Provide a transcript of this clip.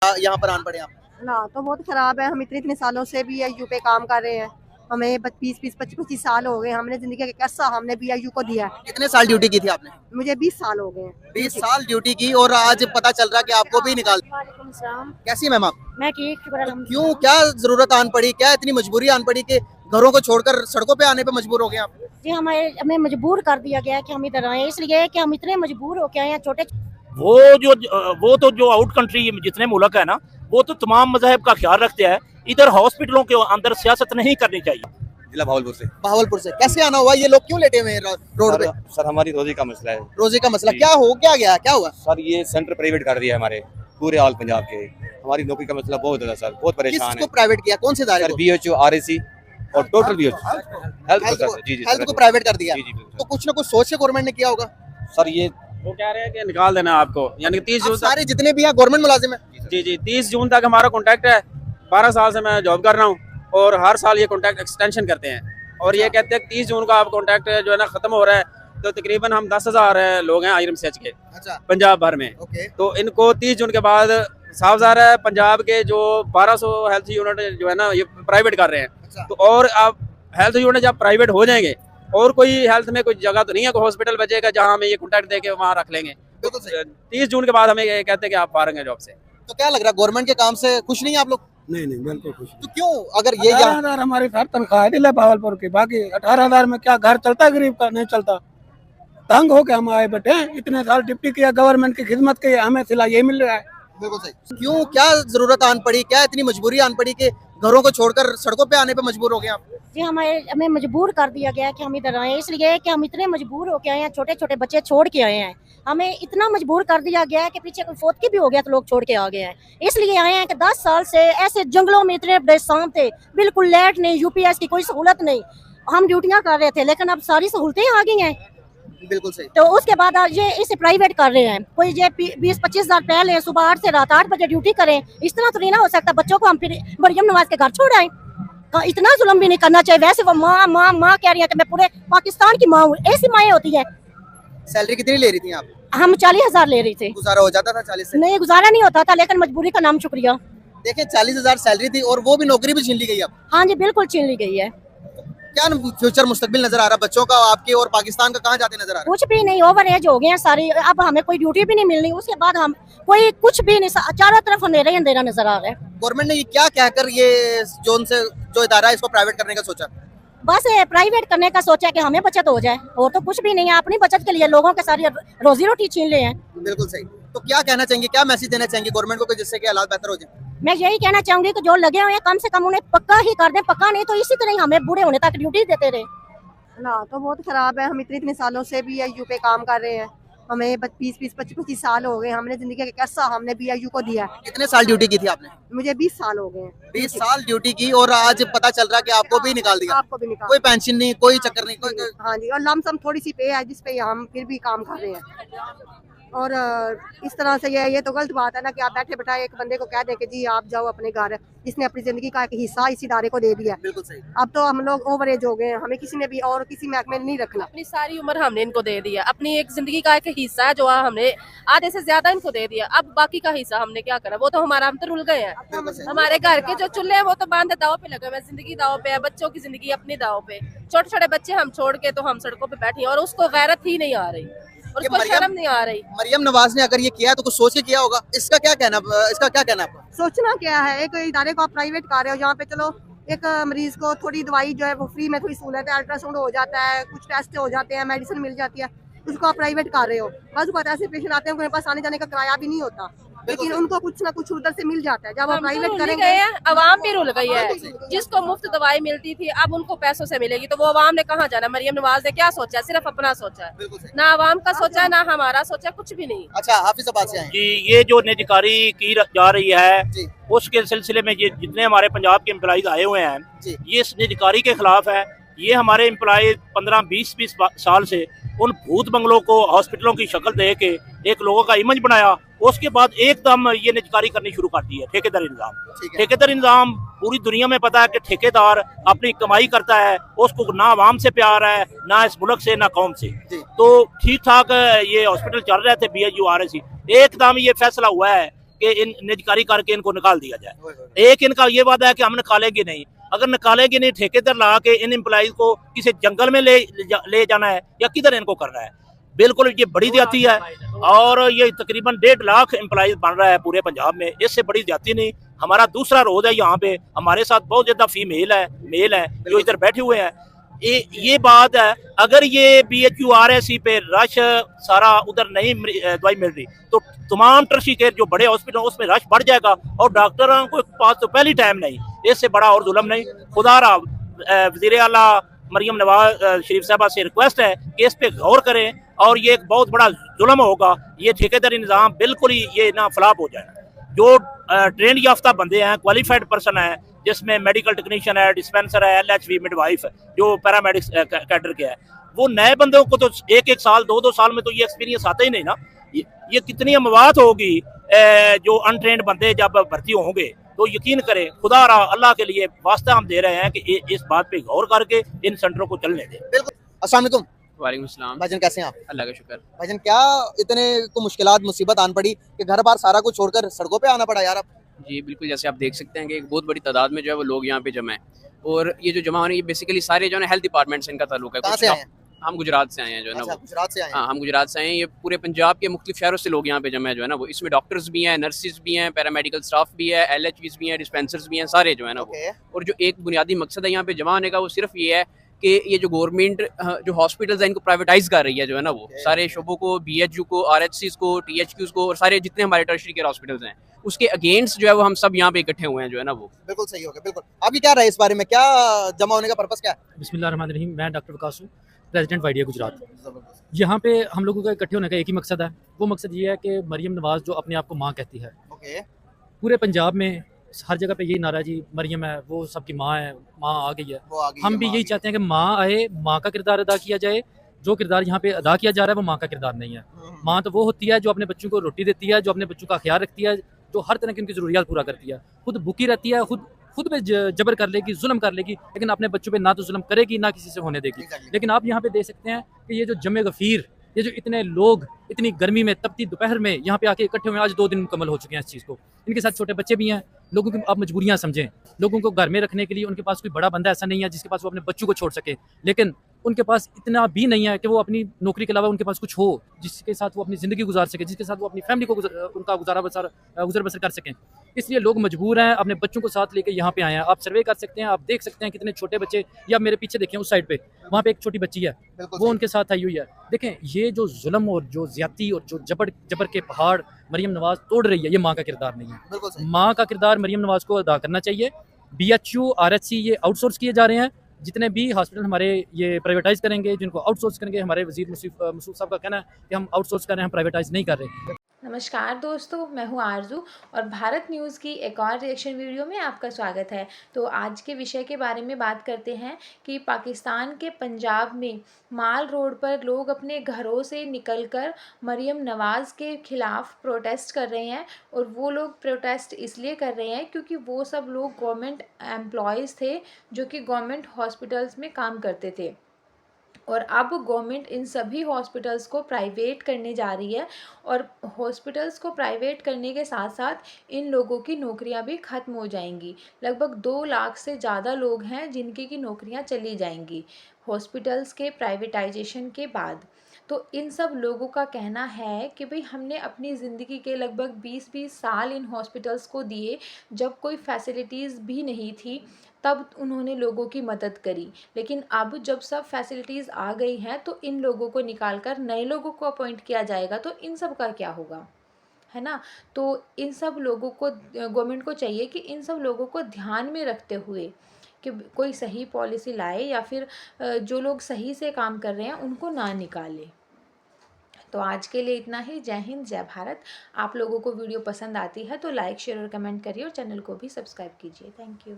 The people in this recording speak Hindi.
यहाँ पर आन पड़े आप? ना तो बहुत खराब है। हम इतने सालों से भी BIU पे काम कर रहे हैं। हमें 20-25 साल हो गए। हमने जिंदगी का कैसा हमने BIU को दिया है। कितने साल ड्यूटी की थी आपने? मुझे 20 साल हो गए हैं। 20 साल ड्यूटी की और आज पता चल रहा कि आपको भी निकाल। वालेकुम सलाम। कैसी है मैम आप? मैं ठीक, शुक्र तो क्यों, क्या जरूरत आन पड़ी, क्या इतनी मजबूरी आन पड़ी कि घरों को छोड़कर सड़कों पे आने पे मजबूर हो गए आप? जी, हमें मजबूर कर दिया गया कि हम इधर आए, इसलिए कि हम इतने मजबूर हो के आए हैं। छोटे वो तो जो आउट कंट्री जितने मुल्क है ना, वो तो तमाम मजहब का ख्याल रखते हैं। इधर हॉस्पिटलों के अंदर सियासत नहीं करनी चाहिए। जिला भावलपुर से। भावलपुर से कैसे आना हुआ? ये लोग क्यों लेटे हुए हैं रोड पे? सर हमारी रोजी का मसला है। रोजे का मसला क्या हो, क्या गया, क्या हुआ? सर ये सेंटर प्राइवेट कर दिया है हमारे पूरे ऑल पंजाब के। हमारी नौकरी का मसला बहुत ज्यादा सर, बहुत परेशान किसको है। प्राइवेट किया, कौन से इदारे सर को? BHO RAC और टोटल BHO हेल्थ को सर। जी जी हेल्थ को प्राइवेट कर दिया। जी जी बिल्कुल। तो कुछ ना कुछ सोच के गवर्नमेंट ने किया होगा। सर ये वो कह रहे हैं कि निकाल देना आपको, यानी कि 30 अब जून सारे जितने भी हैं गवर्नमेंट मुलाजिम है। जी 30 जून तक हमारा कॉन्ट्रैक्ट है। 12 साल से मैं जॉब कर रहा हूँ और हर साल ये कॉन्ट्रैक्ट एक्सटेंशन करते हैं और ये कहते हैं 30 जून का आप कॉन्ट्रैक्ट जो है ना खत्म हो रहा है। तो तकरीबन हम 10,000 लोग हैं IRMCH के अच्छा, पंजाब भर में। ओके। तो इनको 30 जून के बाद साफ ज़ाहिर है पंजाब के जो 1200 हेल्थ यूनिट जो है ना ये प्राइवेट कर रहे हैं। अच्छा। तो और आप हेल्थ यूनिट जब प्राइवेट हो जाएंगे और कोई हेल्थ में कोई जगह तो नहीं है, कोई हॉस्पिटल बचेगा जहाँ हमें ये कॉन्ट्रैक्ट दे के वहाँ रख लेंगे। बिल्कुल सही। 30 जून के बाद हमें ये कहते हैं कि आप फारिग हैं जॉब से। तो क्या लग रहा है, गवर्नमेंट के काम से खुश नहीं है आप लोग? नहीं नहीं बिल्कुल खुश। तो क्यों, अगर ये 18,000 हमारी सर तनख्वाह है जिला भावलपुर की, बाकी 18,000 में क्या घर चलता है? गरीब का नहीं चलता। तंग हो के हम आए बैठे हैं। इतने साल ड्यूटी किया, गवर्नमेंट की खिदमत की, हमें सिला ये मिल रहा है। बिल्कुल सही। क्यों, क्या जरूरत आन पड़ी, क्या इतनी मजबूरी आन पड़ी कि घरों को छोड़कर सड़कों पे आने पे मजबूर हो गए आप? जी, हमें मजबूर कर दिया गया कि हम इधर आए, इसलिए कि हम इतने मजबूर हो के आए हैं। छोटे छोटे बच्चे छोड़ के आए हैं। हमें इतना मजबूर कर दिया गया है कि पीछे कोई फौत की भी हो गया तो लोग छोड़ के आ गए हैं। इसलिए आए हैं कि 10 साल से ऐसे जंगलों में इतने बड़े सांप थे, बिल्कुल लाइट नहीं, UPS की कोई सहूलत नहीं। हम ड्यूटियां कर रहे थे लेकिन अब सारी सहूलतें आ गई हैं। बिल्कुल सही। तो उसके बाद ये इसे प्राइवेट कर रहे हैं। कोई ये 20-25 हज़ार पहले सुबह 8 से रात 8 बजे ड्यूटी करें, इस तरह तो नहीं ना हो सकता। बच्चों को हम फिर मरियम नवाज के घर छोड़ आए। इतना जुल्म भी नहीं करना चाहिए। वैसे वो माँ माँ माँ कह रही है कि मैं पूरे पाकिस्तान की माँ हूँ। ऐसी माएँ होती है। सैलरी कितनी ले रही थी आप? हम 40,000 ले रही थी। गुजारा हो जाता था 40 से? नहीं, गुजारा नहीं होता था, लेकिन मजबूरी का नाम शुक्रिया। देखिए 40,000 सैलरी थी और वो भी नौकरी भी छीन ली गई अब। हाँ जी, बिल्कुल छीन ली गई है। क्या फ्यूचर मुस्तकबिल नजर आ रहा बच्चों का आपके और पाकिस्तान का, कहाँ जाते नजर आ रहा? कुछ भी नहीं, ओवर एज हो गए हैं सारी। अब हमें कोई ड्यूटी भी नहीं मिलनी। उसके बाद हम कोई कुछ भी नहीं, चारों तरफ अंधेरा ही अंधेरा नजर आ रहा है। गवर्नमेंट ने ये क्या कहकर ये जो इदारा है इसको प्राइवेट करने का सोचा? बस प्राइवेट करने का सोचा कि हमें बचत हो जाए, और तो कुछ भी नहीं है। अपनी बचत के लिए लोगों के सारी रोजी रोटी छीन ले हैं। बिल्कुल सही। तो क्या कहना चाहेंगे, क्या मैसेज देना चाहेंगे गवर्नमेंट को जिससे कि हालात बेहतर हो जाए? मैं यही कहना चाहूंगी कि जो लगे हुए हैं कम से कम उन्हें पक्का ही कर दें। पक्का नहीं तो इसी तरह ही हमें बूढ़े होने तक ड्यूटी देते रहे ना। तो बहुत खराब है। हम इतने सालों से BIU पे काम कर रहे हैं। हमें 20-25 साल हो गए। हमने जिंदगी का कैसा हमने BIU को दिया है। कितने साल ड्यूटी की थी आपने? मुझे 20 साल हो गए हैं। 20 साल ड्यूटी की और आज पता चल रहा कि आपको भी निकाल दिया। आपको भी निकाल। कोई पेंशन नहीं, कोई चक्कर नहीं, कोई। हाँ जी, और लमसम थोड़ी सी पे है जिस पे हम फिर भी काम कर रहे हैं। और इस तरह से ये तो गलत बात है ना कि आप बैठे बैठाए एक बंदे को कह दें कि जी आप जाओ अपने घर, जिसने अपनी जिंदगी का एक हिस्सा इस इदारे को दे दिया है। बिल्कुल सही। अब तो हम लोग ओवर एज हो गए हैं। हमें किसी ने भी और किसी महकमे में नहीं रखना। अपनी सारी उम्र हमने इनको दे दिया। अपनी एक जिंदगी का एक हिस्सा है जो हमने आधे से ज्यादा इनको दे दिया। अब बाकी का हिस्सा हमने क्या करा? वो तो हमारा, हम तो रुल गए हैं। हमारे घर के जो चूल्हे हैं वो तो बांधे दाव पे लगे हुए। जिंदगी दाव पे है, बच्चों की जिंदगी अपनी दाव पे। छोटे छोटे बच्चे हम छोड़ के तो हम सड़कों पे बैठे और उसको गैरत ही नहीं आ रही और उसको शर्म नहीं आ रही। मरियम नवाज ने अगर ये किया तो कुछ सोच के किया होगा। इसका क्या कहना आपका? सोचना क्या है, एक इदारे को आप प्राइवेट कर रहे हो जहाँ पे चलो एक मरीज को थोड़ी दवाई जो है वो फ्री में थोड़ी सहूलत है, अल्ट्रासाउंड हो जाता है, कुछ टेस्ट हो जाते हैं, मेडिसिन मिल जाती है, उसको आप प्राइवेट कर रहे हो। बस बात ऐसे पेशेंट आते हैं उनके पास आने जाने का किराया भी नहीं होता, लेकिन उनको कुछ ना कुछ उधर से मिल जाता है। जब आप प्राइवेट करेंगे, अवाम भी रुल गई है। जिसको मुफ्त दवाई मिलती थी अब उनको पैसों से मिलेगी, तो वो अवाम ने कहाँ जाना? मरियम नवाज ने क्या सोचा? सिर्फ अपना सोचा है, ना अवाम का सोचा, ना हमारा सोचा, कुछ भी नहीं। अच्छा, हाफिज अब्बास से आए हैं। जी, ये जो निजकारी की जा रही है उसके सिलसिले में ये जितने हमारे पंजाब के एम्प्लॉइज आए हुए हैं ये इस निजकारी के खिलाफ है। ये हमारे एम्प्लॉय 15-20 साल से उन भूत बंगलों को हॉस्पिटलों की शक्ल दे के एक लोगों का इमेज बनाया, उसके बाद एकदम ये निजकारी करनी शुरू कर दी है। ठेकेदार निज़ाम पूरी दुनिया में पता है कि ठेकेदार अपनी कमाई करता है, उसको ना आवाम से प्यार है, ना इस मुल्क से, ना कौम से। तो ठीक ठाक ये हॉस्पिटल चल रहे थे BIU RAC, एकदम ये फैसला हुआ है कि इन निजकारी करके इनको निकाल दिया जाए। एक इनका ये वादा है कि हम निकालेंगे नहीं, अगर निकालेंगे नहीं ठेकेदार ला के इन एम्प्लॉइज को किसी जंगल में ले जाना है या किधर इनको करना है। बिल्कुल ये बड़ी ज्यादती है और ये तकरीबन 1.5 लाख एम्प्लॉइज बन रहा है पूरे पंजाब में, इससे बड़ी ज्यादती नहीं। हमारा दूसरा रोड है यहाँ पे, हमारे साथ बहुत ज्यादा फीमेल है, मेल है जो इधर बैठे हुए हैं। ये बात है, अगर ये BHU RSC पे रश सारा उधर नहीं दवाई मिल रही तो तमाम टर्शी केयर जो बड़े हॉस्पिटल उसमें रश बढ़ जाएगा और डॉक्टरों को पास तो पहली टाइम नहीं, इससे बड़ा और जुल्म नहीं। खुदा रहा वज़ीर आला मरियम नवाज शरीफ साहबा से रिक्वेस्ट है कि इस पे गौर करें और ये एक बहुत बड़ा जुल्म होगा। ये ठेकेदारी निज़ाम बिल्कुल ही ये ना फ्लॉप हो जाए। जो ट्रेन याफ्ता बंदे हैं, क्वालिफाइड पर्सन है, जिसमें मेडिकल टेक्नीशियन है, डिस्पेंसर है, LHV मिडवाइफ है, जो पैरामेडिक्स कैडर के है, वो नए बंदों को तो 1-1 साल 2-2 साल में तो ये एक्सपीरियंस आता ही नहीं ना। ये कितनी अमवात होगी जो अनट्रेंड बंदे जब भर्ती होंगे। तो यकीन करें, खुदा रहा अल्लाह के लिए वास्ता हम दे रहे हैं कि इस बात पे गौर करके इन सेंटरों को चलने दें। बिल्कुल। अस्सलाम वालेकुम। वालेकुम सलाम। भाईजान कैसे हैं आप? अल्लाह का शुक्र। भाईजान क्या इतने को मुश्किलात मुसीबत आन पड़ी कि घर बार सारा कुछ छोड़कर सड़कों पे आना पड़ा यार आप? जी बिल्कुल, जैसे आप देख सकते हैं कि एक बहुत बड़ी तादाद में जो है वो लोग यहाँ पे जमा है और ये जो जमा होने ये बेसिकली सारे जो है हेल्थ डिपार्टमेंट से इनका ताल्लुक है। कहाँ से आए हैं? हम गुजरात से आए हैं जो है ना अच्छा, वो। गुजरात से आए हैं। हाँ, हम गुजरात से आए हैं। ये पूरे पंजाब के मुख्तलिफ शहरों से लोग यहाँ पे जमा है जो है ना वो। इसमें डॉक्टर्स भी हैं, नर्सिस भी हैं, पैरामेडिकल स्टाफ भी है, LHVs भी हैं, डिस्पेंसर्स भी हैं, सारे जो है ना वो। और जो एक बुनियादी मकसद है यहाँ पे जमा होने का वो सिर्फ ये है कि ये जो गवर्नमेंट जो हॉस्पिटल्स हैं इनको प्राइवेटाइज कर रही है जो है ना वो। सारे शोबों को, BHU को, RHCs को, THQs को और सारे जितने हमारे टर्शरी केयर हॉस्पिटल्स हैं उसके अगेंस्ट जो है वो हम सब यहाँ पे इकट्ठे हुए हैं जो है ना वो। बिल्कुल सही हो गया। बिल्कुल, आपकी क्या राय इस बारे में, क्या जमा होने का पर्पस क्या है? बिस्मिल्लाहिर्रहमानिर्रहीम। मैं डॉक्टर विकास हूँ, प्रेसिडेंट वाइडिया गुजरात। यहाँ पे हम लोगों का इकट्ठे होने का एक ही मकसद है। वो मकसद ये है कि मरियम नवाज़ जो अपने आप को माँ कहती है, पूरे पंजाब में हर जगह पे यही नारा है जी, मरियम है वो सबकी माँ है, माँ आ गई है। हम भी यही चाहते हैं कि माँ आए, माँ का किरदार अदा किया जाए। जो किरदार यहाँ पे अदा किया जा रहा है वो माँ का किरदार नहीं है। माँ तो वो होती है जो अपने बच्चों को रोटी देती है, जो अपने बच्चों का ख्याल रखती है, जो हर तरह की उनकी ज़रूरियात पूरा करती है। खुद भूखी रहती है, खुद पे जबर कर लेगी, जुल्म कर लेगी, लेकिन अपने बच्चों पे ना तो जुल्म करेगी ना किसी से होने देगी। लेकिन आप यहाँ पे देख सकते हैं कि ये जो जमे गफीर, ये जो इतने लोग इतनी गर्मी में तपती दोपहर में यहाँ पे आके इकट्ठे हुए, आज 2 दिन मुकम्मल हो चुके हैं इस चीज़ को। इनके साथ छोटे बच्चे भी हैं। लोगों की आप मजबूरियाँ समझें। लोगों को घर में रखने के लिए उनके पास कोई बड़ा बंदा ऐसा नहीं है जिसके पास वो अपने बच्चों को छोड़ सके, लेकिन उनके पास इतना भी नहीं है कि वो अपनी नौकरी के अलावा उनके पास कुछ हो जिसके साथ वो अपनी ज़िंदगी गुजार सके, जिसके साथ वो अपनी फैमिली को उनका गुजर बसर कर सकें। इसलिए लोग मजबूर हैं, अपने बच्चों को साथ लेके यहाँ पे आए हैं। आप सर्वे कर सकते हैं, आप देख सकते हैं कितने छोटे बच्चे, या मेरे पीछे देखें उस साइड पे, वहाँ पे एक छोटी बच्ची है, वो उनके साथ आई हुई है। देखें ये जो जुल्म और जो ज्यादती और जो जबर के पहाड़ मरियम नवाज तोड़ रही है, ये माँ का किरदार नहीं है। माँ का किरदार मरियम नवाज को अदा करना चाहिए। BHU RHC ये आउटसोर्स किए जा रहे हैं। जितने भी हॉस्पिटल हमारे ये प्राइवेटाइज करेंगे, जिनको आउटसोर्स करेंगे, हमारे वजीर मसूफ साहब का कहना है कि हम आउटसोर्स कर रहे हैं, हम प्राइवेटाइज नहीं कर रहे। नमस्कार दोस्तों, मैं हूं आरजू और भारत न्यूज़ की एक और रिएक्शन वीडियो में आपका स्वागत है। तो आज के विषय के बारे में बात करते हैं कि पाकिस्तान के पंजाब में माल रोड पर लोग अपने घरों से निकलकर मरियम नवाज़ के ख़िलाफ़ प्रोटेस्ट कर रहे हैं। और वो लोग प्रोटेस्ट इसलिए कर रहे हैं क्योंकि वो सब लोग गवर्नमेंट एम्प्लॉयज़ थे जो कि गवर्नमेंट हॉस्पिटल्स में काम करते थे, और अब गवर्नमेंट इन सभी हॉस्पिटल्स को प्राइवेट करने जा रही है। और हॉस्पिटल्स को प्राइवेट करने के साथ साथ इन लोगों की नौकरियां भी ख़त्म हो जाएंगी। लगभग 2 लाख से ज़्यादा लोग हैं जिनकी की नौकरियां चली जाएंगी हॉस्पिटल्स के प्राइवेटाइजेशन के बाद। तो इन सब लोगों का कहना है कि भाई हमने अपनी ज़िंदगी के लगभग 20-20 साल इन हॉस्पिटल्स को दिए, जब कोई फैसिलिटीज़ भी नहीं थी तब उन्होंने लोगों की मदद करी, लेकिन अब जब सब फैसिलिटीज़ आ गई हैं तो इन लोगों को निकाल कर नए लोगों को अपॉइंट किया जाएगा, तो इन सब का क्या होगा, है ना। तो इन सब लोगों को गवर्नमेंट को चाहिए कि इन सब लोगों को ध्यान में रखते हुए कि कोई सही पॉलिसी लाए, या फिर जो लोग सही से काम कर रहे हैं उनको ना निकाले। तो आज के लिए इतना ही। जय हिंद, जय भारत। आप लोगों को वीडियो पसंद आती है तो लाइक, शेयर और कमेंट करिए और चैनल को भी सब्सक्राइब कीजिए। Thank you.